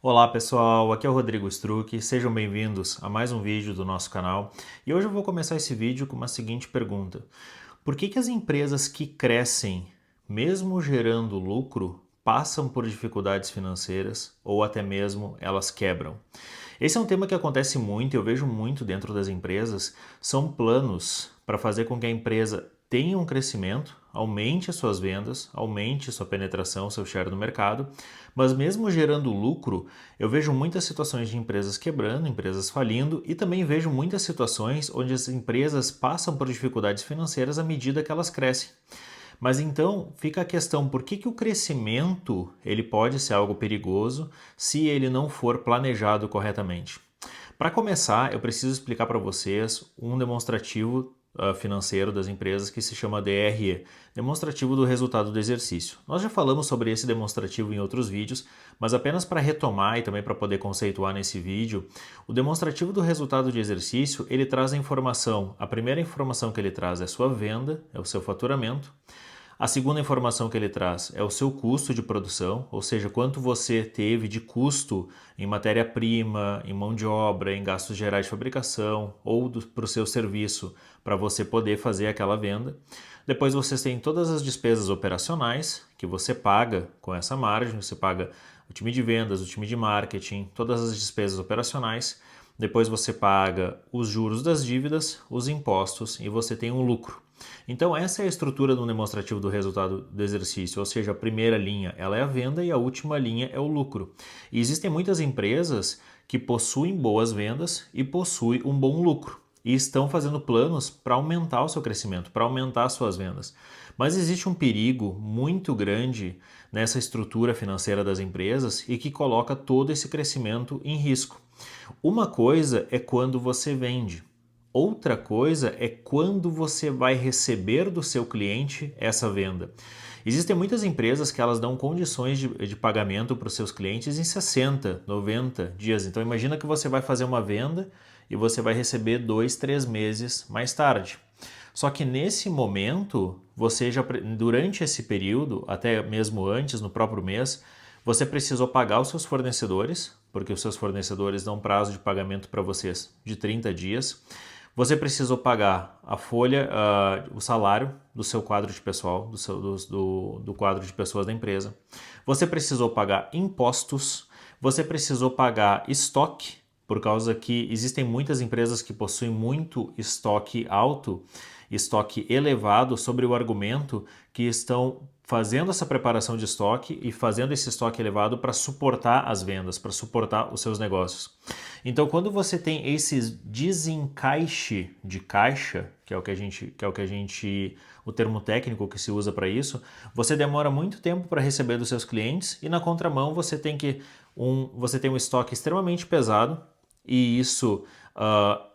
Olá pessoal, aqui é o Rodrigo Struck, sejam bem-vindos a mais um vídeo do nosso canal. E hoje eu vou começar esse vídeo com uma seguinte pergunta. Por que as empresas que crescem, mesmo gerando lucro, passam por dificuldades financeiras ou até mesmo elas quebram? Esse é um tema que acontece muito, eu vejo muito dentro das empresas, são planos para fazer com que a empresa tenha um crescimento, aumente as suas vendas, aumente sua penetração, seu share no mercado, mas mesmo gerando lucro, eu vejo muitas situações de empresas quebrando, empresas falindo e também vejo muitas situações onde as empresas passam por dificuldades financeiras à medida que elas crescem. Mas então fica a questão, por que o crescimento ele pode ser algo perigoso se ele não for planejado corretamente? Para começar, eu preciso explicar para vocês um demonstrativo financeiro das empresas que se chama DRE, demonstrativo do resultado do exercício. Nós já falamos sobre esse demonstrativo em outros vídeos, mas apenas para retomar e também para poder conceituar nesse vídeo, o demonstrativo do resultado de exercício, ele traz a informação, a primeira informação que ele traz é a sua venda, é o seu faturamento. A segunda informação que ele traz é o seu custo de produção, ou seja, quanto você teve de custo em matéria-prima, em mão de obra, em gastos gerais de fabricação ou para o seu serviço para você poder fazer aquela venda. Depois vocês têm todas as despesas operacionais que você paga com essa margem, você paga o time de vendas, o time de marketing, todas as despesas operacionais. Depois você paga os juros das dívidas, os impostos e você tem um lucro. Então essa é a estrutura do demonstrativo do resultado do exercício, ou seja, a primeira linha ela é a venda e a última linha é o lucro. E existem muitas empresas que possuem boas vendas e possuem um bom lucro e estão fazendo planos para aumentar o seu crescimento, para aumentar as suas vendas. Mas existe um perigo muito grande nessa estrutura financeira das empresas e que coloca todo esse crescimento em risco. Uma coisa é quando você vende. Outra coisa é quando você vai receber do seu cliente essa venda. Existem muitas empresas que elas dão condições de pagamento para os seus clientes em 60, 90 dias. Então imagina que você vai fazer uma venda e você vai receber 2, 3 meses mais tarde. Só que nesse momento, você já durante esse período, até mesmo antes, no próprio mês, você precisou pagar os seus fornecedores, porque os seus fornecedores dão prazo de pagamento para vocês de 30 dias. Você precisou pagar a folha, o salário do seu quadro de pessoal, do quadro de pessoas da empresa. Você precisou pagar impostos, você precisou pagar estoque, por causa que existem muitas empresas que possuem muito estoque alto, estoque elevado, sobre o argumento que estão fazendo essa preparação de estoque e fazendo esse estoque elevado para suportar as vendas, para suportar os seus negócios. Então, quando você tem esse desencaixe de caixa, que é o termo técnico que se usa para isso, você demora muito tempo para receber dos seus clientes e na contramão você tem um estoque extremamente pesado e isso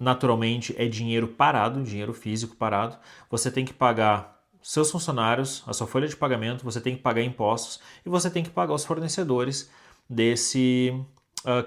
naturalmente é dinheiro parado, dinheiro físico parado. Você tem que pagar seus funcionários, a sua folha de pagamento, você tem que pagar impostos e você tem que pagar os fornecedores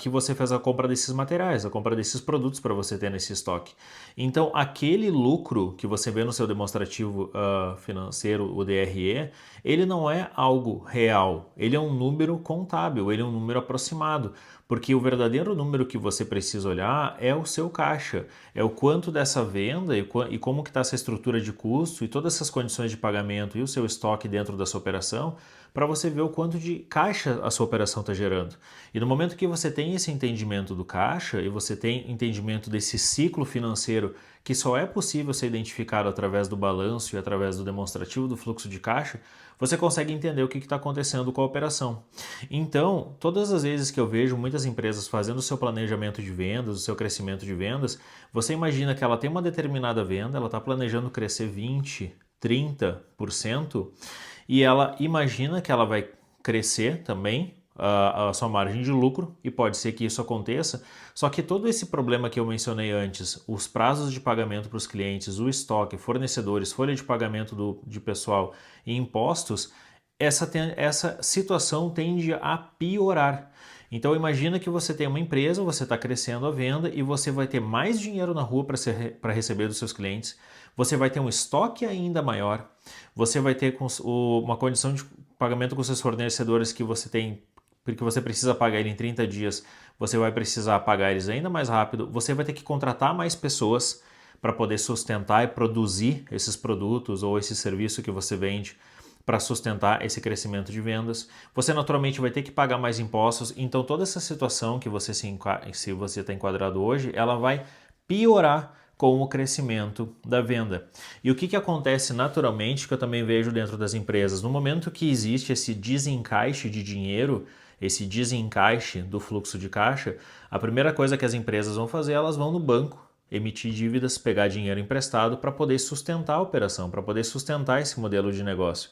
que você fez a compra desses materiais, a compra desses produtos para você ter nesse estoque. Então, aquele lucro que você vê no seu demonstrativo financeiro, o DRE, ele não é algo real, ele é um número contábil, ele é um número aproximado, porque o verdadeiro número que você precisa olhar é o seu caixa, é o quanto dessa venda e como que está essa estrutura de custo e todas essas condições de pagamento e o seu estoque dentro da sua operação, para você ver o quanto de caixa a sua operação está gerando. E no momento que você tem esse entendimento do caixa e você tem entendimento desse ciclo financeiro que só é possível ser identificado através do balanço e através do demonstrativo do fluxo de caixa, você consegue entender o que está acontecendo com a operação. Então, todas as vezes que eu vejo muitas empresas fazendo o seu planejamento de vendas, o seu crescimento de vendas, você imagina que ela tem uma determinada venda, ela está planejando crescer 20, 30%, e ela imagina que ela vai crescer também a sua margem de lucro, e pode ser que isso aconteça, só que todo esse problema que eu mencionei antes, os prazos de pagamento para os clientes, o estoque, fornecedores, folha de pagamento de pessoal e impostos, essa situação tende a piorar. Então imagina que você tem uma empresa, você está crescendo a venda e você vai ter mais dinheiro na rua para receber dos seus clientes, você vai ter um estoque ainda maior, você vai ter uma condição de pagamento com seus fornecedores que você tem porque você precisa pagar ele em 30 dias, você vai precisar pagar eles ainda mais rápido, você vai ter que contratar mais pessoas para poder sustentar e produzir esses produtos ou esse serviço que você vende para sustentar esse crescimento de vendas. Você naturalmente vai ter que pagar mais impostos, então toda essa situação que você se você está enquadrado hoje, ela vai piorar com o crescimento da venda. E o que acontece naturalmente, que eu também vejo dentro das empresas, no momento que existe esse desencaixe de dinheiro, esse desencaixe do fluxo de caixa, a primeira coisa que as empresas vão fazer, elas vão no banco, emitir dívidas, pegar dinheiro emprestado para poder sustentar a operação, para poder sustentar esse modelo de negócio.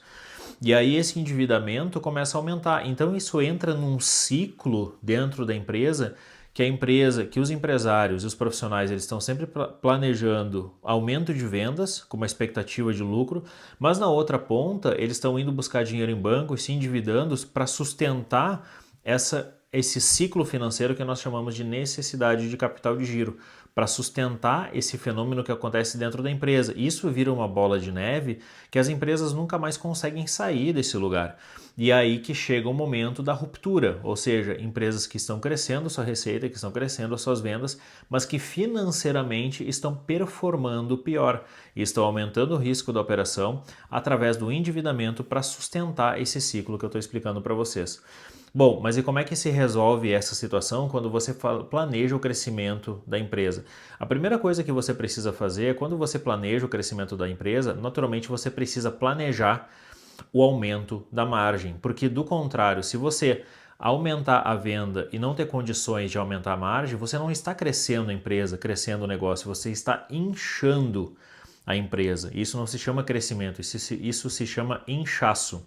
E aí esse endividamento começa a aumentar. Então isso entra num ciclo dentro da empresa, que os empresários e os profissionais, eles estão sempre planejando aumento de vendas com uma expectativa de lucro, mas na outra ponta eles estão indo buscar dinheiro em banco e se endividando para sustentar esse ciclo financeiro que nós chamamos de necessidade de capital de giro, para sustentar esse fenômeno que acontece dentro da empresa. Isso vira uma bola de neve que as empresas nunca mais conseguem sair desse lugar. E é aí que chega o momento da ruptura, ou seja, empresas que estão crescendo sua receita, que estão crescendo as suas vendas, mas que financeiramente estão performando pior e estão aumentando o risco da operação através do endividamento para sustentar esse ciclo que eu estou explicando para vocês. Bom, mas e como é que se resolve essa situação quando você planeja o crescimento da empresa? A primeira coisa que você precisa fazer é, quando você planeja o crescimento da empresa, naturalmente você precisa planejar o aumento da margem, porque do contrário, se você aumentar a venda e não ter condições de aumentar a margem, você não está crescendo a empresa, crescendo o negócio, você está inchando a empresa. Isso não se chama crescimento, isso se chama inchaço.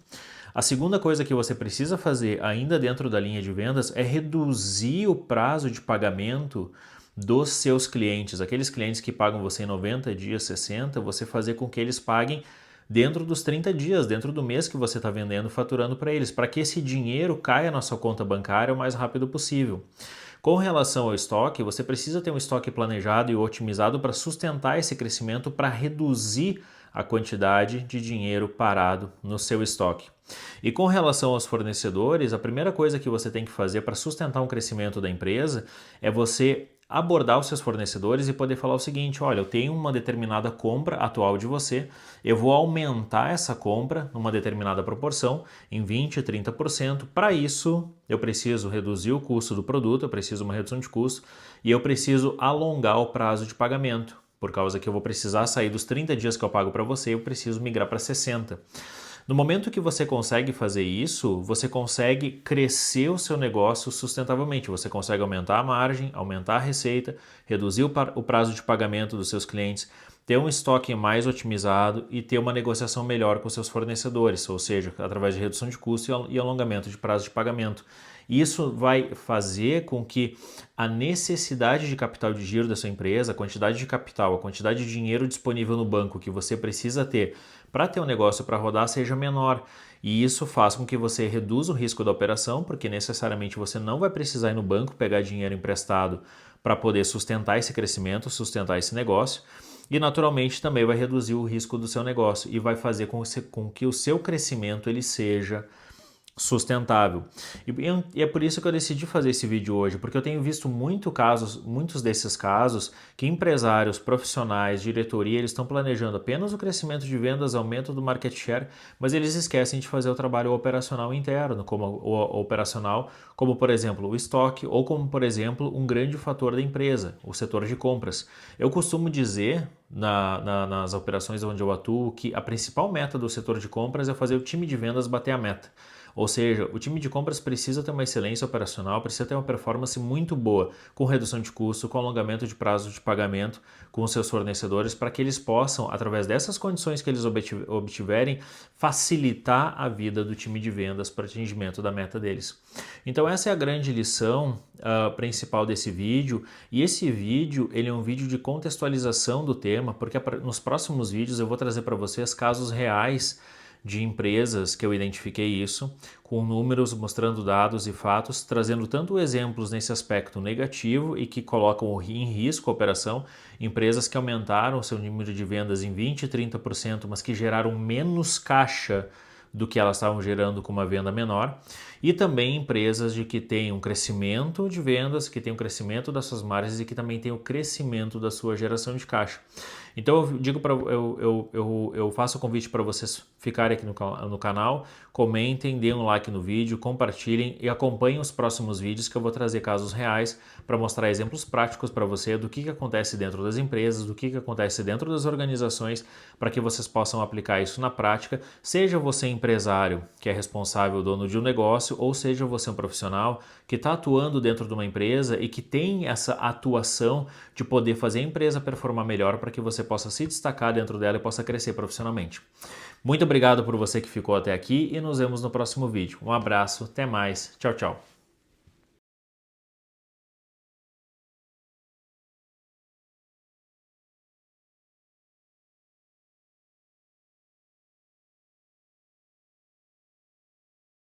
A segunda coisa que você precisa fazer ainda dentro da linha de vendas é reduzir o prazo de pagamento dos seus clientes. Aqueles clientes que pagam você em 90 dias, 60, você fazer com que eles paguem dentro dos 30 dias, dentro do mês que você está vendendo, faturando para eles, para que esse dinheiro caia na sua conta bancária o mais rápido possível. Com relação ao estoque, você precisa ter um estoque planejado e otimizado para sustentar esse crescimento, para reduzir a quantidade de dinheiro parado no seu estoque. E com relação aos fornecedores, a primeira coisa que você tem que fazer para sustentar um crescimento da empresa é você abordar os seus fornecedores e poder falar o seguinte: olha, eu tenho uma determinada compra atual de você, eu vou aumentar essa compra numa determinada proporção, em 20%, 30%. Para isso, eu preciso reduzir o custo do produto, eu preciso de uma redução de custo e eu preciso alongar o prazo de pagamento, por causa que eu vou precisar sair dos 30 dias que eu pago para você, eu preciso migrar para 60. No momento que você consegue fazer isso, você consegue crescer o seu negócio sustentavelmente, você consegue aumentar a margem, aumentar a receita, reduzir o prazo de pagamento dos seus clientes, ter um estoque mais otimizado e ter uma negociação melhor com seus fornecedores, ou seja, através de redução de custo e alongamento de prazo de pagamento. Isso vai fazer com que a necessidade de capital de giro da sua empresa, a quantidade de capital, a quantidade de dinheiro disponível no banco que você precisa ter para ter um negócio para rodar seja menor. E isso faz com que você reduza o risco da operação, porque necessariamente você não vai precisar ir no banco pegar dinheiro emprestado para poder sustentar esse crescimento, sustentar esse negócio. E naturalmente também vai reduzir o risco do seu negócio e vai fazer com que o seu crescimento ele seja sustentável. E é por isso que eu decidi fazer esse vídeo hoje, porque eu tenho visto muitos desses casos que empresários, profissionais, diretoria, eles estão planejando apenas o crescimento de vendas, aumento do market share, mas eles esquecem de fazer o trabalho operacional interno, como por exemplo o estoque, ou como por exemplo um grande fator da empresa, o setor de compras. Eu costumo dizer nas operações onde eu atuo que a principal meta do setor de compras é fazer o time de vendas bater a meta. Ou seja, o time de compras precisa ter uma excelência operacional, precisa ter uma performance muito boa, com redução de custo, com alongamento de prazo de pagamento com os seus fornecedores, para que eles possam, através dessas condições que eles obtiverem, facilitar a vida do time de vendas para o atingimento da meta deles. Então essa é a grande lição principal desse vídeo, e esse vídeo ele é um vídeo de contextualização do tema, porque nos próximos vídeos eu vou trazer para vocês casos reais de empresas que eu identifiquei isso, com números, mostrando dados e fatos, trazendo tanto exemplos nesse aspecto negativo e que colocam em risco a operação, empresas que aumentaram seu número de vendas em 20% e 30%, mas que geraram menos caixa do que elas estavam gerando com uma venda menor, e também empresas de que tem um crescimento de vendas, que tem um crescimento das suas margens e que também tem o crescimento da sua geração de caixa. Então eu digo para eu faço o convite para vocês ficarem aqui no canal, comentem, deem um like no vídeo, compartilhem e acompanhem os próximos vídeos que eu vou trazer casos reais para mostrar exemplos práticos para você do que acontece dentro das empresas, do que acontece dentro das organizações, para que vocês possam aplicar isso na prática, seja você empresário que é responsável, dono de um negócio, ou seja você um profissional que está atuando dentro de uma empresa e que tem essa atuação de poder fazer a empresa performar melhor para que você possa se destacar dentro dela e possa crescer profissionalmente. Muito obrigado por você que ficou até aqui e nos vemos no próximo vídeo. Um abraço, até mais, tchau, tchau.